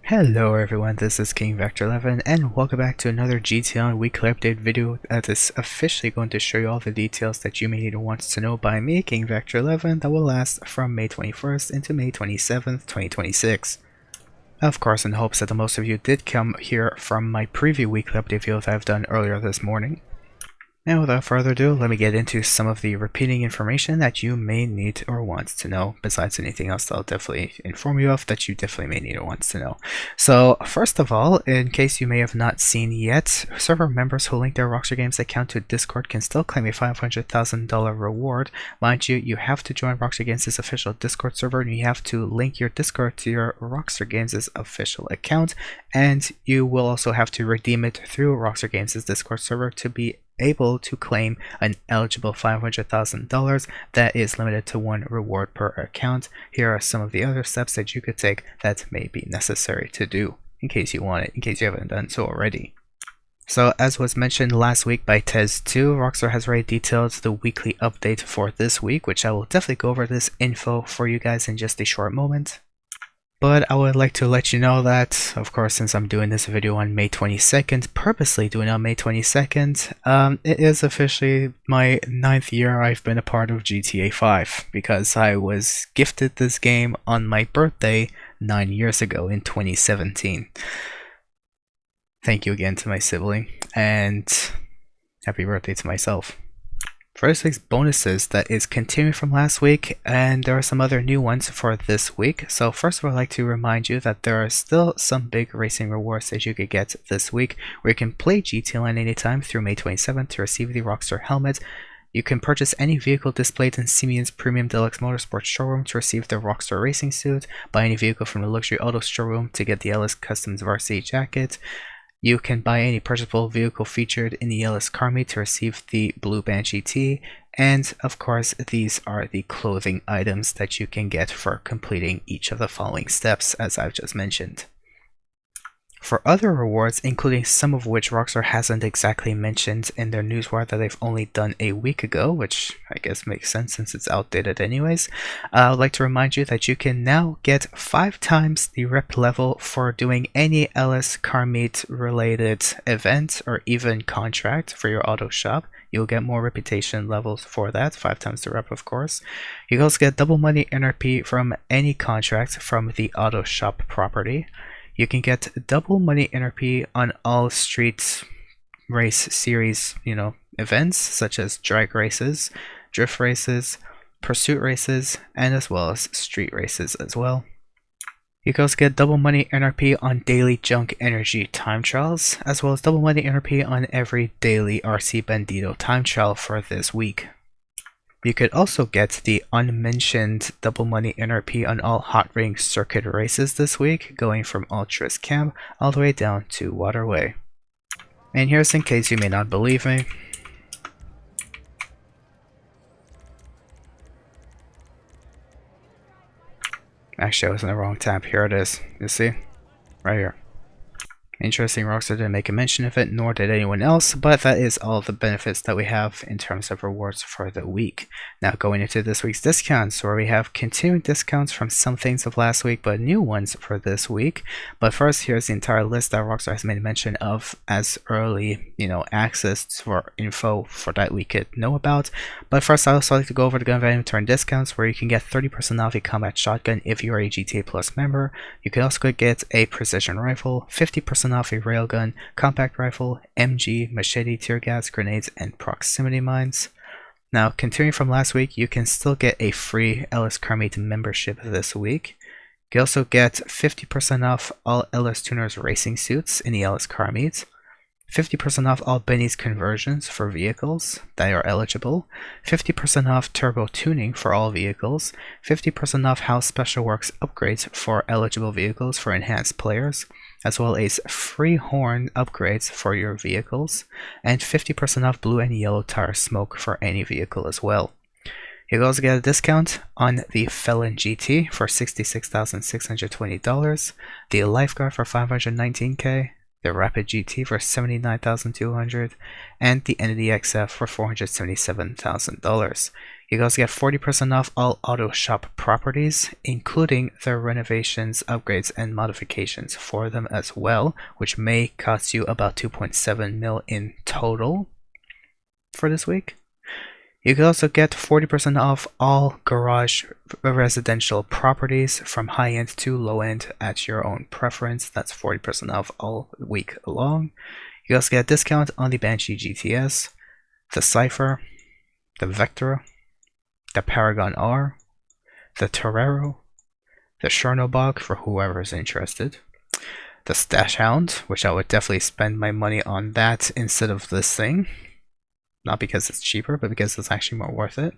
Hello everyone, this is King Vector 11 and welcome back to another GTA weekly update video that is officially going to show you all the details that you may need or want to know by me, King Vector 11, that will last from May 21st into May 27th, 2026. Of course, in hopes that the most of you did come here from my preview weekly update video that I've done earlier this morning. And without further ado, let me get into some of the repeating information that you may need or want to know, besides anything else that I'll definitely inform you of that you definitely may need or want to know. So, first of all, in case you may have not seen yet, server members who link their Rockstar Games account to Discord can still claim a $500,000 reward. Mind you, you have to join Rockstar Games' official Discord server, and you have to link your Discord to your Rockstar Games' official account, and you will also have to redeem it through Rockstar Games' Discord server to be able to claim an eligible $500,000 that is limited to one reward per account. Here are some of the other steps that you could take that may be necessary to do in case you want it, in case you haven't done so already. So, as was mentioned last week by Tez2, Rockstar has already detailed the weekly update for this week, which I will definitely go over this info for you guys in just a short moment. But I would like to let you know that, of course, since I'm doing this video on May 22nd, purposely doing it on May 22nd, it is officially my 9th year I've been a part of GTA 5, because I was gifted this game on my birthday 9 years ago in 2017. Thank you again to my sibling, and happy birthday to myself. For this week's bonuses, that is continuing from last week, and there are some other new ones for this week. So first of all, I'd like to remind you that there are still some big racing rewards that you could get this week, where you can play GTA Online anytime through May 27th to receive the Rockstar helmet. You can purchase any vehicle displayed in Simeon's Premium Deluxe Motorsports showroom to receive the Rockstar Racing suit, buy any vehicle from the Luxury Auto showroom to get the Ellis Customs Varsity jacket. You can buy any purchasable vehicle featured in the Ellis car meet to receive the Blue Banshee T, and of course these are the clothing items that you can get for completing each of the following steps, as I've just mentioned. For other rewards, including some of which Rockstar hasn't exactly mentioned in their newswire that they've only done a week ago, which I guess makes sense since it's outdated anyways, I would like to remind you that you can now get 5 times the rep level for doing any Ellis car meet related event or even contract for your auto shop. You'll get more reputation levels for that, 5 times the rep of course. You can also get double money NRP from any contract from the auto shop property. You can get double money NRP on all street race series, events such as drag races, drift races, pursuit races, and as well as street races as well. You can also get double money NRP on daily junk energy time trials, as well as double money NRP on every daily RC Bandito time trial for this week. You could also get the unmentioned double money NRP on all hot ring circuit races this week, going from Ultras Camp all the way down to Waterway. And here's in case you may not believe me. Actually, I was in the wrong tab. Here it is. You see? Right here. Interesting, Rockstar didn't make a mention of it, nor did anyone else, but that is all the benefits that we have in terms of rewards for the week. Now going into this week's discounts, where we have continuing discounts from some things of last week, but new ones for this week. But first, here's the entire list that Rockstar has made mention of as early, access for info for that we could know about. But first, I also like to go over the gun value return discounts, where you can get 30% off a combat shotgun if you are a GTA Plus member. You can also get a precision rifle, 50% off a railgun, compact rifle, MG, machete, tear gas, grenades, and proximity mines. Now, continuing from last week, you can still get a free Ellis Car Meet membership this week. You can also get 50% off all Ellis Tuners racing suits in the Ellis Car Meet, 50% off all Benny's conversions for vehicles that are eligible, 50% off turbo tuning for all vehicles, 50% off House Special Works upgrades for eligible vehicles for enhanced players, as well as free horn upgrades for your vehicles, and 50% off blue and yellow tire smoke for any vehicle as well. You can also get a discount on the Felon GT for $66,620, the Lifeguard for $519K, the Rapid GT for $79,200, and the Entity XF for $477,000. You can also get 40% off all auto shop properties, including the renovations, upgrades, and modifications for them as well, which may cost you about 2.7 mil in total for this week. You can also get 40% off all garage residential properties from high-end to low-end at your own preference. That's 40% off all week long. You also get a discount on the Banshee GTS, the Cypher, the Vectra, the Paragon R, the Torero, the Chernobog for whoever is interested, the Stash Hound, which I would definitely spend my money on that instead of this thing. Not because it's cheaper, but because it's actually more worth it.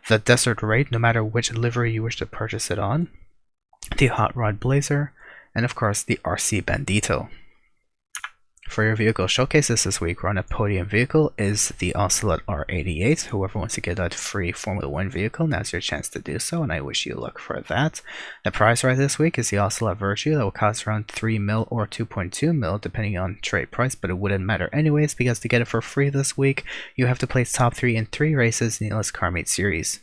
The Desert Raid, no matter which livery you wish to purchase it on. The Hot Rod Blazer, and of course the RC Bandito. For your vehicle showcases this week, on a podium vehicle is the Ocelot R88. Whoever wants to get that free Formula 1 vehicle, now's your chance to do so, and I wish you luck for that. The prize right this week is the Ocelot Virtue. That will cost around 3 mil or 2.2 mil, depending on trade price, but it wouldn't matter anyways, because to get it for free this week, you have to place top 3 in 3 races in the LS Car Meet series.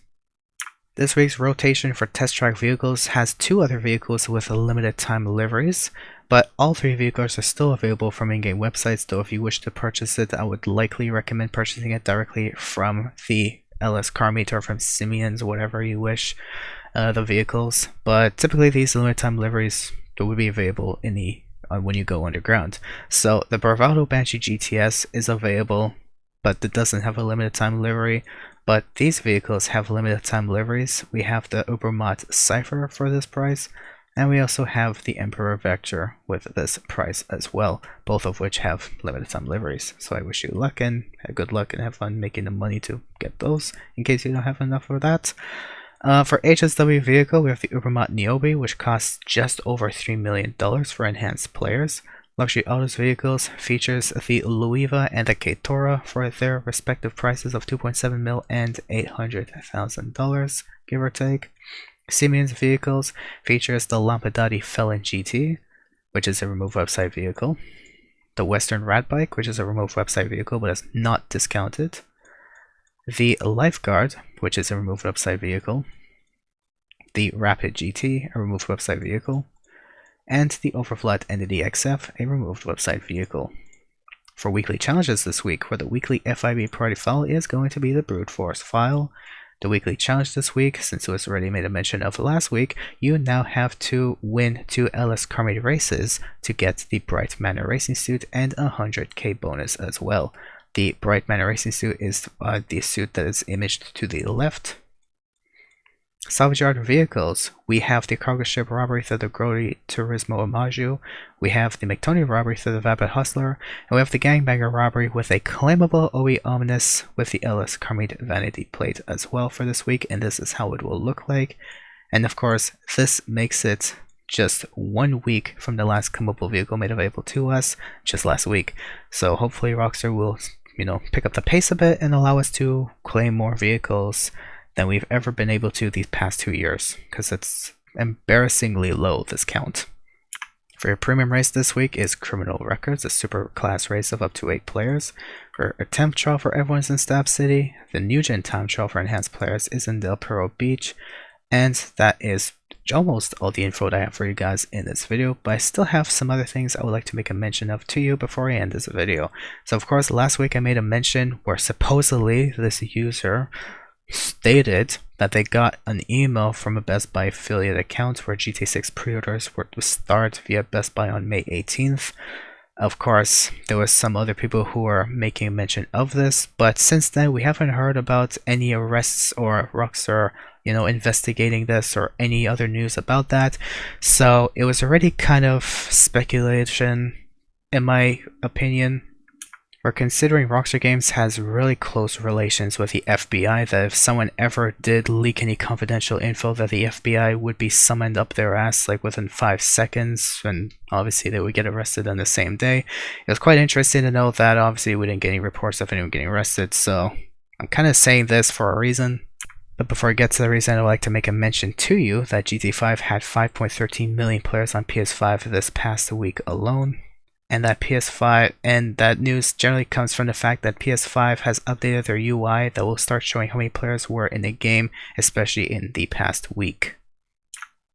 This week's rotation for test track vehicles has 2 other vehicles with limited time liveries, but all 3 vehicles are still available from in-game websites, though if you wish to purchase it, I would likely recommend purchasing it directly from the LS Car Meet or from Simeon's, whatever you wish, the vehicles. But typically these limited time liveries would be available in the when you go underground. So the Bravado Banshee GTS is available, but it doesn't have a limited time livery. But these vehicles have limited time liveries. We have the Ubermatt Cypher for this price, and we also have the Emperor Vector with this price as well, both of which have limited time liveries. So I wish you luck and good luck and have fun making the money to get those, in case you don't have enough for that. For HSW vehicle, we have the Ubermatt Niobe, which costs just over $3 million for enhanced players. Luxury Autos vehicles features the Luiva and the Katora for their respective prices of 2.7 mil and $800,000, give or take. Siemens vehicles features the Lampadati Felon GT, which is a remove website vehicle. The Western Rat Bike, which is a remove website vehicle but is not discounted. The Lifeguard, which is a remove website vehicle. The Rapid GT, a removed website vehicle. And the Overflat Entity XF, a removed website vehicle. For weekly challenges this week, for the weekly FIB priority file is going to be the Brute Force file. The weekly challenge this week, since it was already made a mention of last week, you now have to win 2 LS Car Meet races to get the Bright Manor Racing Suit and a 100k bonus as well. The Bright Manor Racing Suit is the suit that is imaged to the left. Salvage yard vehicles, we have the cargo ship robbery through the Grody Turismo Omaju, we have the McTony robbery through the Vapid Hustler, and we have the Gangbanger robbery with a claimable OE Omnis with the LS Car Meet vanity plate as well for this week, and this is how it will look like. And of course, this makes it just 1 week from the last claimable vehicle made available to us just last week. So hopefully Rockstar will, pick up the pace a bit and allow us to claim more vehicles than we've ever been able to these past 2 years, because it's embarrassingly low, this count. For your premium race this week is Criminal Records, a super class race of up to 8 players. For a temp trial for everyone's in Stab City, the New Gen time trial for enhanced players is in Del Perro Beach, and that is almost all the info that I have for you guys in this video, but I still have some other things I would like to make a mention of to you before I end this video. So of course, last week I made a mention where supposedly this user stated that they got an email from a Best Buy affiliate account where GTA 6 pre-orders were to start via Best Buy on May 18th. Of course, there was some other people who were making mention of this, but since then we haven't heard about any arrests or Rockstar, investigating this or any other news about that. So it was already kind of speculation, in my opinion. We're considering Rockstar Games has really close relations with the FBI, that if someone ever did leak any confidential info, that the FBI would be summoned up their ass like within 5 seconds, and obviously they would get arrested on the same day. It was quite interesting to know that. Obviously we didn't get any reports of anyone getting arrested, so I'm kind of saying this for a reason. But before I get to the reason, I'd like to make a mention to you that GTA 5 had 5.13 million players on PS5 this past week alone. and that news generally comes from the fact that PS5 has updated their UI that will start showing how many players were in the game, especially in the past week.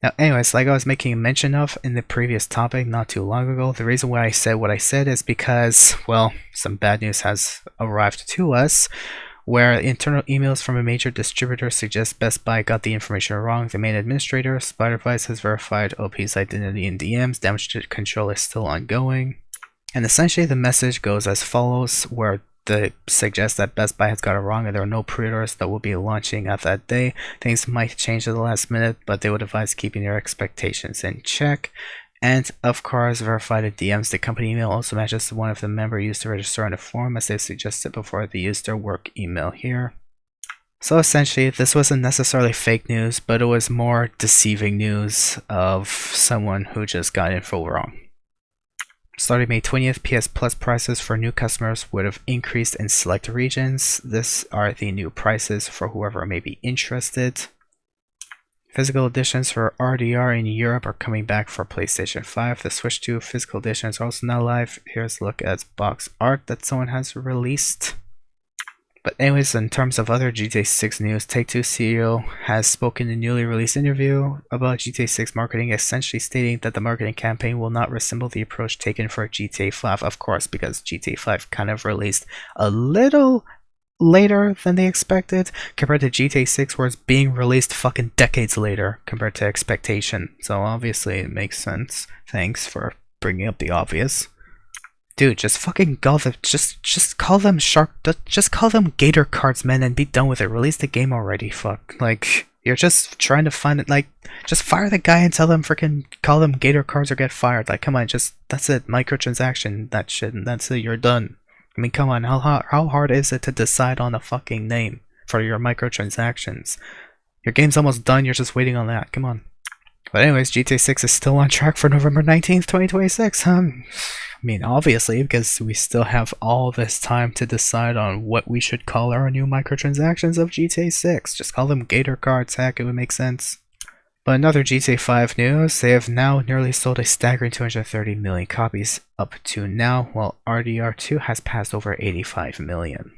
Now, anyways, like I was making mention of in the previous topic not too long ago, the reason why I said what I said is because, well, some bad news has arrived to us, where internal emails from a major distributor suggest Best Buy got the information wrong. The main administrator, Spider-Vice, has verified OP's identity in DMs. Damage control is still ongoing. And essentially the message goes as follows, where they suggest that Best Buy has got it wrong and there are no pre-orders that will be launching at that day. Things might change at the last minute, but they would advise keeping their expectations in check. And of course, verify the DMs. The company email also matches the one of the member used to register on the forum, as they suggested before they used their work email here. So essentially, this wasn't necessarily fake news, but it was more deceiving news of someone who just got info wrong. Starting May 20th, PS Plus prices for new customers would have increased in select regions. These are the new prices for whoever may be interested. Physical editions for RDR in Europe are coming back for PlayStation 5. The Switch 2 physical editions are also now live. Here's a look at box art that someone has released. But anyways, in terms of other GTA 6 news, Take-Two CEO has spoken in a newly released interview about GTA 6 marketing, essentially stating that the marketing campaign will not resemble the approach taken for GTA 5, of course, because GTA 5 kind of released a little later than they expected, compared to GTA 6 where it's being released fucking decades later compared to expectation. So obviously it makes sense. Thanks for bringing up the obvious. Dude, just fucking call them, just call them just call them Gator cards, man, and be done with it. Release the game already, fuck. Like, you're just trying to find it, like, just fire the guy and tell them freaking call them Gator cards or get fired. Like, come on, just, that's it, microtransaction, that shit, and that's it, you're done. I mean, come on, how hard is it to decide on a fucking name for your microtransactions? Your game's almost done, you're just waiting on that, come on. But anyways, GTA 6 is still on track for November 19th, 2026. I mean, obviously, because we still have all this time to decide on what we should call our new microtransactions of GTA 6. Just call them Gator cards, heck, it would make sense. But another GTA 5 news, they have now nearly sold a staggering 230 million copies up to now, while RDR2 has passed over 85 million.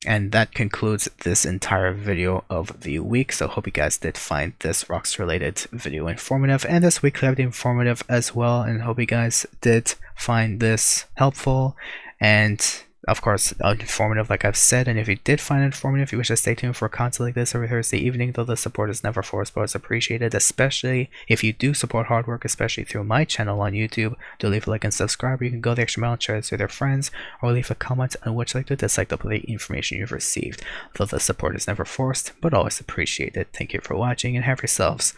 And that concludes this entire video of the week, so hope you guys did find this Rockstar related video informative, and this weekly update informative as well, and hope you guys did find this helpful and of course informative like I've said. And if you did find it informative, you wish to stay tuned for content like this every Thursday evening, though the support is never forced but it's appreciated, especially if you do support hard work, especially through my channel on YouTube. Do leave a like and subscribe, or you can go the extra mile and share this with your friends, or leave a comment on which like to dislike the information you've received, though the support is never forced but always appreciated. Thank you for watching and have yourselves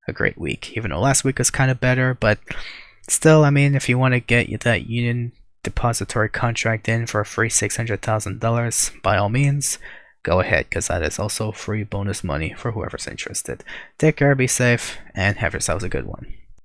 a great week. Even though last week was kind of better, but still, I mean, if you want to get that Union Depository contract in for a free $600,000, by all means, go ahead, because that is also free bonus money for whoever's interested. Take care, be safe, and have yourselves a good one.